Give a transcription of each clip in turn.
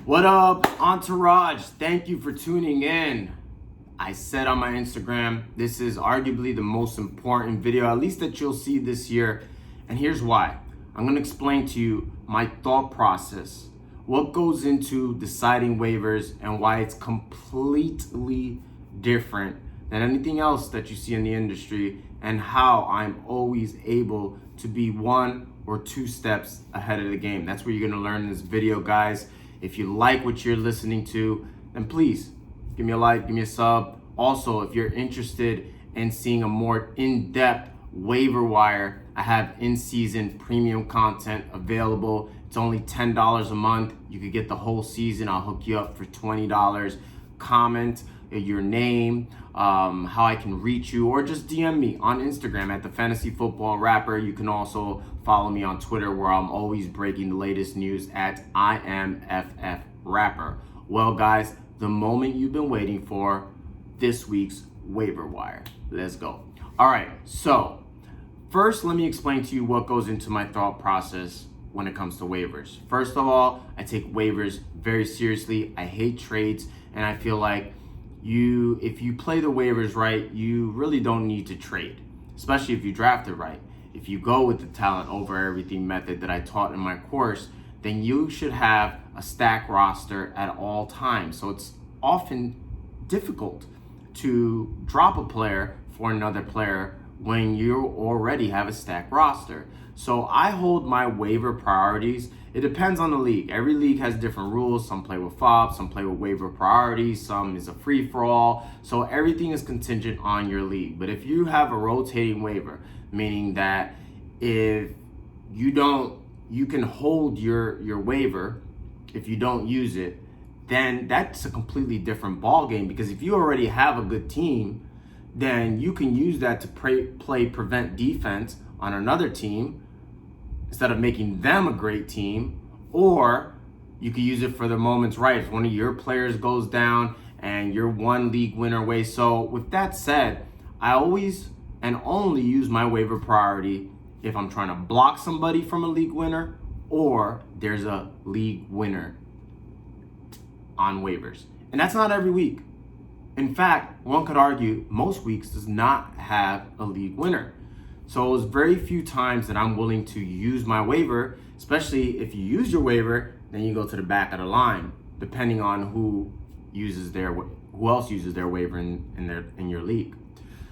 What up, Entourage? Thank you for tuning in. I said on my Instagram, this is arguably the most important video, at least that you'll see this year. And here's why. I'm gonna explain to you my thought process, what goes into deciding waivers and why it's completely different than anything else that you see in the industry, and how I'm always able to be 1 or 2 steps ahead of the game. That's what you're gonna learn in this video, guys. If you like what you're listening to, then please give me a like, give me a sub. Also, if you're interested in seeing a more in-depth waiver wire, I have in-season premium content available. It's only $10 a month. You could get the whole season. I'll hook you up for $20. Comment your name, how I can reach you, or just DM me on Instagram at the Fantasy Football Rapper. You can also follow me on Twitter, where I'm always breaking the latest news at IMFF Well, guys, the moment you've been waiting for, this week's waiver wire. Let's go. All right, so first, let me explain to you what goes into my thought process when it comes to waivers. First of all, I take waivers very seriously. I hate trades, and I feel like if you play the waivers right, you really don't need to trade, especially if you draft it right. If you go with the talent over everything method that I taught in my course, then you should have a stack roster at all times. So it's often difficult to drop a player for another player when you already have a stack roster. So I hold my waiver priorities. It depends on the league. Every league has different rules. Some play with FOB, some play with waiver priorities, some is a free-for-all. So everything is contingent on your league. But if you have a rotating waiver, meaning that if you can hold your waiver if you don't use it, then that's a completely different ball game. Because if you already have a good team, then you can use that to play prevent defense on another team instead of making them a great team. Or you can use it for the moments right. If one of your players goes down and you're one league winner away. So with that said, I always and only use my waiver priority if I'm trying to block somebody from a league winner or there's a league winner on waivers. And that's not every week. In fact, one could argue most weeks does not have a league winner. So it's very few times that I'm willing to use my waiver, especially if you use your waiver, then you go to the back of the line, depending on who else uses their waiver in your league.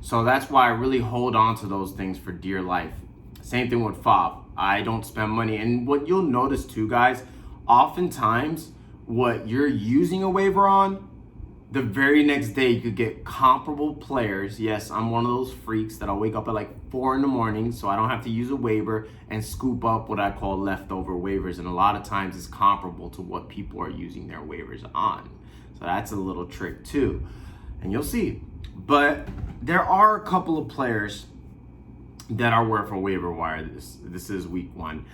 So that's why I really hold on to those things for dear life. Same thing with FOB. I don't spend money. And what you'll notice too, guys, oftentimes what you're using a waiver on, the very next day you could get comparable players. Yes, I'm one of those freaks that I'll wake up at like 4 in the morning so I don't have to use a waiver and scoop up what I call leftover waivers. And a lot of times it's comparable to what people are using their waivers on. So that's a little trick too. And you'll see. But there are a couple of players that are worth a waiver wire. This is week 1.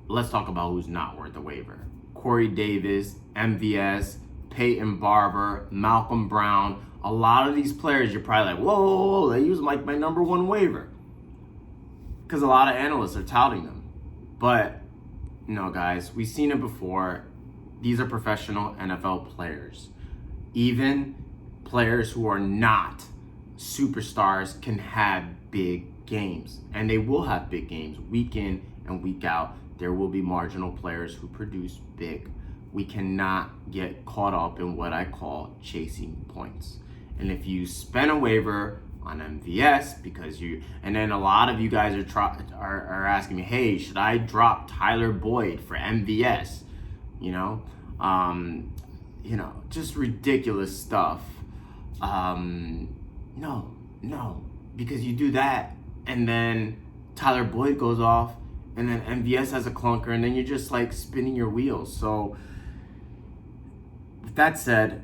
Let's talk about who's not worth a waiver. Corey Davis, MVS, Peyton Barber, Malcolm Brown. A lot of these players, you're probably like, whoa, they use like my number 1 waiver. Because a lot of analysts are touting them. But no, guys, we've seen it before. These are professional NFL players. Even players who are not superstars can have big games. And they will have big games week in and week out. There will be marginal players who produce big. We cannot get caught up in what I call chasing points. And if you spend a waiver on MVS and then a lot of you guys are asking me, hey, should I drop Tyler Boyd for MVS? Just ridiculous stuff. No, because you do that and then Tyler Boyd goes off and then MVS has a clunker and then you're just like spinning your wheels. So with that said,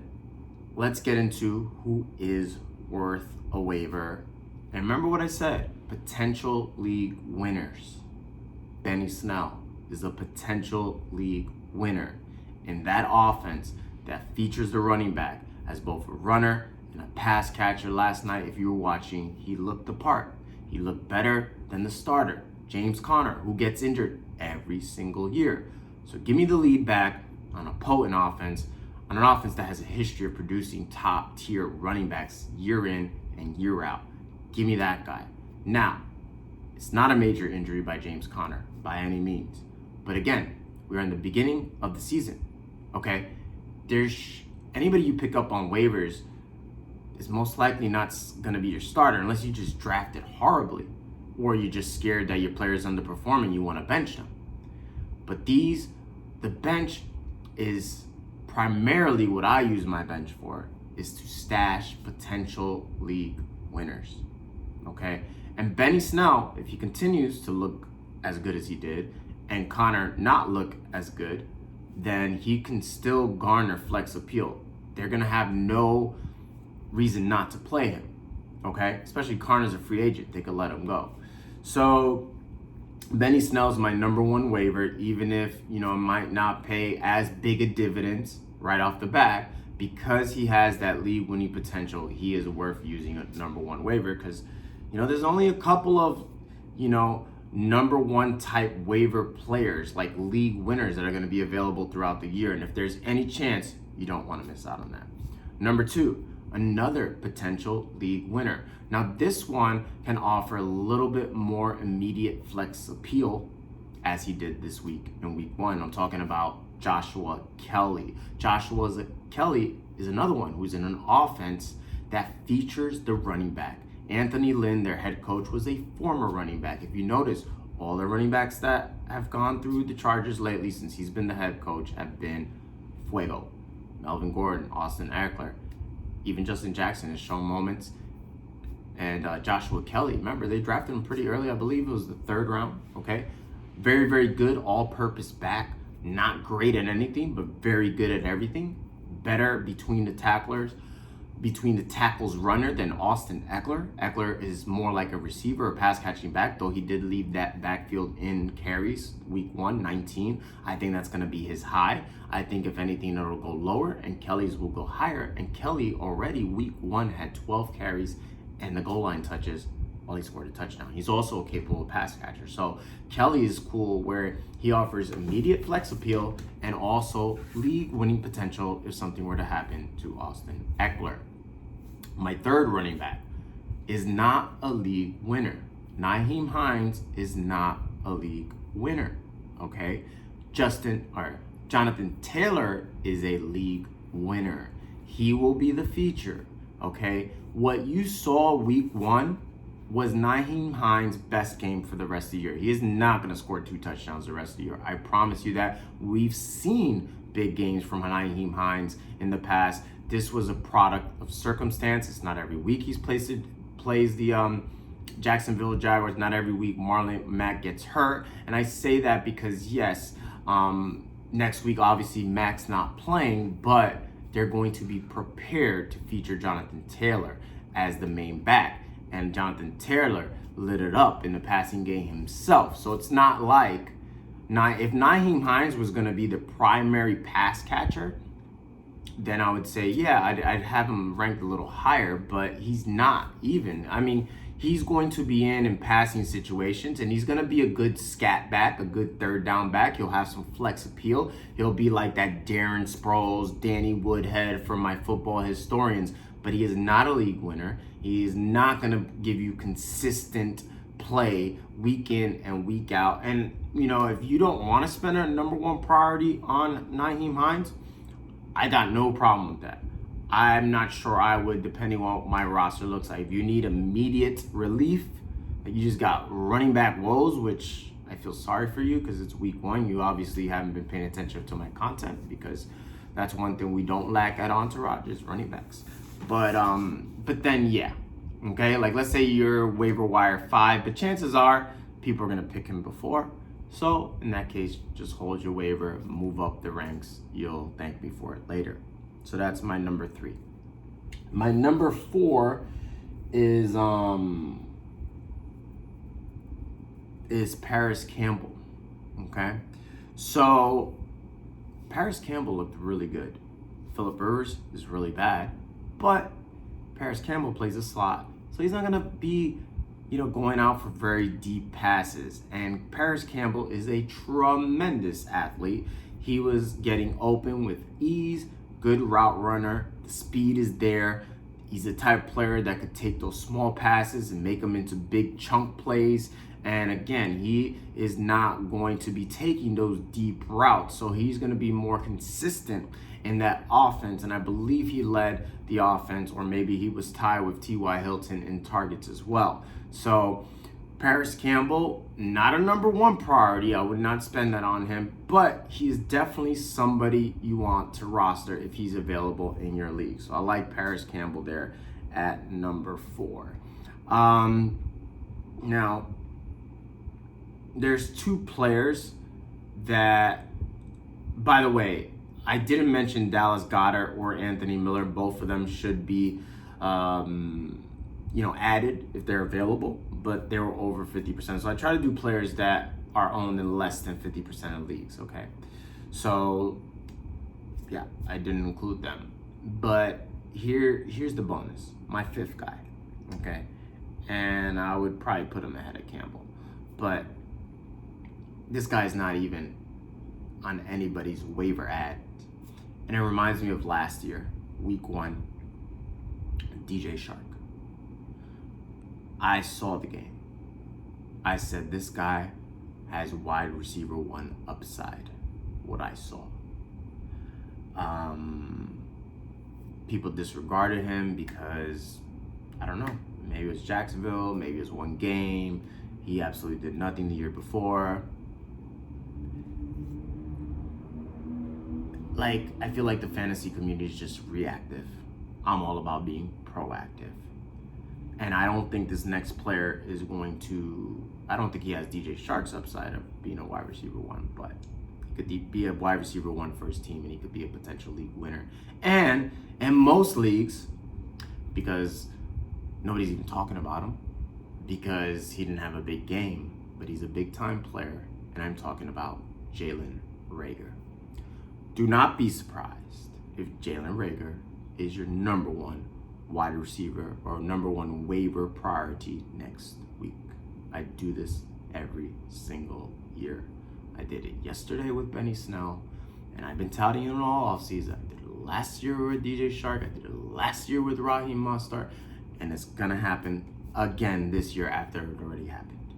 let's get into who is worth a waiver. And remember what I said, potential league winners. Benny Snell is a potential league winner in that offense that features the running back as both a runner and a pass catcher. Last night, if you were watching, he looked the part. He looked better than the starter, James Conner, who gets injured every single year. So give me the lead back on a potent offense, on an offense that has a history of producing top tier running backs year in and year out. Give me that guy. Now, it's not a major injury by James Conner by any means. But again, we're in the beginning of the season, okay? Anybody you pick up on waivers is most likely not going to be your starter unless you just drafted horribly or you're just scared that your player is underperforming, you want to bench them. But the bench is primarily what I use my bench for, is to stash potential league winners, okay? And Benny Snell, if he continues to look as good as he did and Connor not look as good, then he can still garner flex appeal. They're going to have no reason not to play him, okay? Especially Connor's a free agent. They could let him go. So Benny Snell's my number one waiver, even if, it might not pay as big a dividends right off the bat. Because he has that league winning potential, he is worth using a number one waiver because, there's only a couple of, number one type waiver players, like league winners, that are going to be available throughout the year. And if there's any chance, you don't want to miss out on that. Number two, another potential league winner. Now, this one can offer a little bit more immediate flex appeal, as he did this week in week 1. I'm talking about Joshua Kelly. Kelly is another one who's in an offense that features the running back. Anthony Lynn, their head coach, was a former running back. If you notice, all the running backs that have gone through the Chargers lately since he's been the head coach have been fuego. Melvin Gordon, Austin Eckler, even Justin Jackson has shown moments. And Joshua Kelly, remember, they drafted him pretty early. I believe it was the 3rd round, okay? Very, very good all-purpose back. Not great at anything, but very good at everything. Better between the tackles runner than Austin Eckler. Eckler is more like a receiver, a pass-catching back, though he did leave that backfield in carries week 1, 19. I think that's going to be his high. I think if anything, it'll go lower, and Kelly's will go higher. And Kelly already week 1 had 12 carries and the goal line touches while he scored a touchdown. He's also a capable pass catcher. So Kelly is cool where he offers immediate flex appeal and also league winning potential if something were to happen to Austin Eckler. My third running back is not a league winner. Nyheim Hines is not a league winner, okay? Jonathan Taylor is a league winner. He will be the feature, okay? What you saw week 1 was Nyheim Hines' best game for the rest of the year. He is not going to score 2 touchdowns the rest of the year. I promise you that. We've seen big games from Nyheim Hines in the past. This was a product of circumstance. It's not every week he plays the Jacksonville Jaguars. Not every week Marlon Mack gets hurt. And I say that because, yes, next week, obviously, Mack's not playing, but they're going to be prepared to feature Jonathan Taylor as the main back. And Jonathan Taylor lit it up in the passing game himself. So it's not like, if Nyheim Hines was going to be the primary pass catcher, then I would say, yeah, I'd have him ranked a little higher, but he's not even. I mean, he's going to be in passing situations, and he's going to be a good scat back, a good 3rd down back. He'll have some flex appeal. He'll be like that Darren Sproles, Danny Woodhead for my football historians, but he is not a league winner. He is not going to give you consistent play week in and week out. And, if you don't want to spend a number 1 priority on Nyheim Hines, I got no problem with that. I'm not sure I would, depending on what my roster looks like. If you need immediate relief, you just got running back woes, which I feel sorry for you because it's week 1. You obviously haven't been paying attention to my content because that's one thing we don't lack at Entourage is running backs. But then, yeah, okay? Like, let's say you're waiver wire 5, but chances are people are going to pick him before. So in that case, just hold your waiver, move up the ranks. You'll thank me for it later. So that's my number 3. My number 4 is Paris Campbell. Okay, so Paris Campbell looked really good. Phillip Rivers is really bad, but Paris Campbell plays a slot, so he's not gonna be going out for very deep passes. And Paris Campbell is a tremendous athlete. he was getting open with ease, good route runner, the speed is there. He's the type of player that could take those small passes and make them into big chunk plays. And again, he is not going to be taking those deep routes. So he's going to be more consistent in that offense. And I believe he led the offense, or maybe he was tied with T.Y. Hilton in targets as well. So Paris Campbell, not a number one priority. I would not spend that on him, but he is definitely somebody you want to roster if he's available in your league. So I like Paris Campbell there at number 4. Now, there's 2 players that, by the way, I didn't mention Dallas Goedert or Anthony Miller. Both of them should be, added if they're available, but they were over 50%. So I try to do players that are owned in less than 50% of leagues, okay? So, yeah, I didn't include them. But here's the bonus. My 5th guy, okay? And I would probably put him ahead of Campbell. But this guy's not even on anybody's waiver ad. And it reminds me of last year, week 1, DJ Shark. I saw the game. I said, this guy has wide receiver 1 upside, what I saw. People disregarded him because, I don't know, maybe it was Jacksonville, maybe it was one game. He absolutely did nothing the year before. I feel like the fantasy community is just reactive. I'm all about being proactive. And I don't think this next player is going to, I don't think he has DJ Shark's upside of being a wide receiver 1, but he could be a wide receiver 1 for his team, and he could be a potential league winner. And in most leagues, because nobody's even talking about him, because he didn't have a big game, but he's a big time player, and I'm talking about Jalen Reagor. Do not be surprised if Jalen Reagor is your number 1 wide receiver or number 1 waiver priority next week. I do this every single year. I did it yesterday with Benny Snell, and I've been touting it all offseason. I did it last year with DJ Shark. I did it last year with Raheem Mostert, and it's gonna happen again this year after it already happened.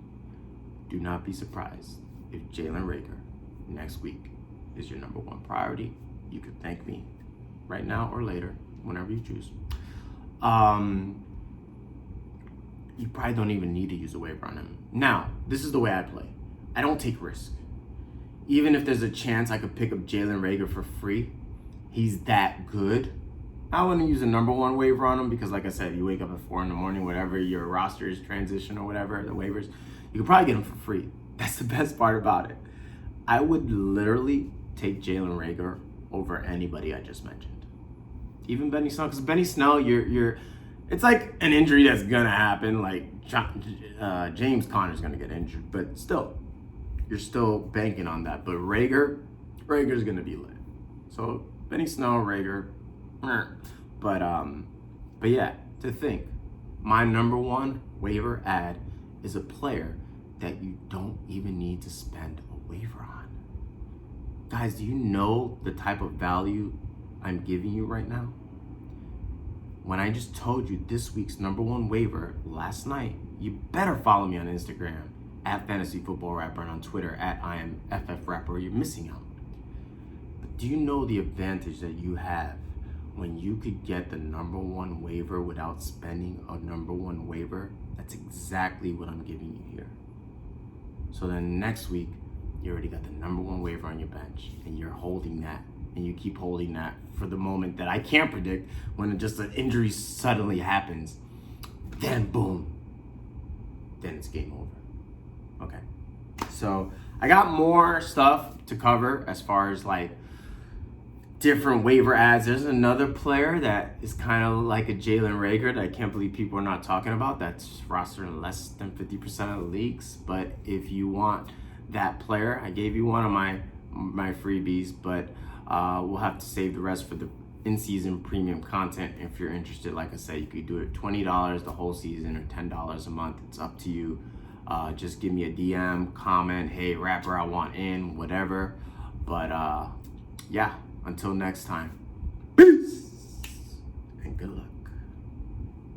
Do not be surprised if Jalen Reagor next week is your number 1 priority. You could thank me right now or later, whenever you choose. You probably don't even need to use a waiver on him. Now, this is the way I play. I don't take risk. Even if there's a chance I could pick up Jalen Reagor for free, he's that good. I wouldn't use a number 1 waiver on him because, like I said, you wake up at 4 in the morning, whatever your roster is transition or whatever, the waivers, you could probably get him for free. That's the best part about it. I would literally take Jalen Reagor over anybody I just mentioned. Even Benny Snell, because Benny Snell, it's like an injury that's gonna happen. Like James Conner's gonna get injured, but still, you're still banking on that. But Reagor's gonna be lit. So Benny Snell, Reagor, but yeah, to think, my number 1 waiver ad is a player that you don't even need to spend a waiver on. Guys, do you know the type of value I'm giving you right now? When I just told you this week's number 1 waiver last night, you better follow me on Instagram at Fantasy Football Rapper and on Twitter at IamFFRapper, or you're missing out. But do you know the advantage that you have when you could get the number 1 waiver without spending a number 1 waiver? That's exactly what I'm giving you here. So then next week, you already got the number 1 waiver on your bench, and you're holding that, and you keep holding that for the moment that I can't predict, when just an injury suddenly happens. Then boom, then it's game over. Okay, so I got more stuff to cover as far as like different waiver ads. There's another player that is kind of like a Jalen Reagor that I can't believe people are not talking about. That's rostered in less than 50% of the leagues. But if you want that player, I gave you one of my freebies, but we'll have to save the rest for the in-season premium content. If you're interested, like I said, you could do it $20 the whole season or $10 a month. It's up to you. Just give me a DM, comment, hey, rapper, I want in, whatever. But yeah, until next time.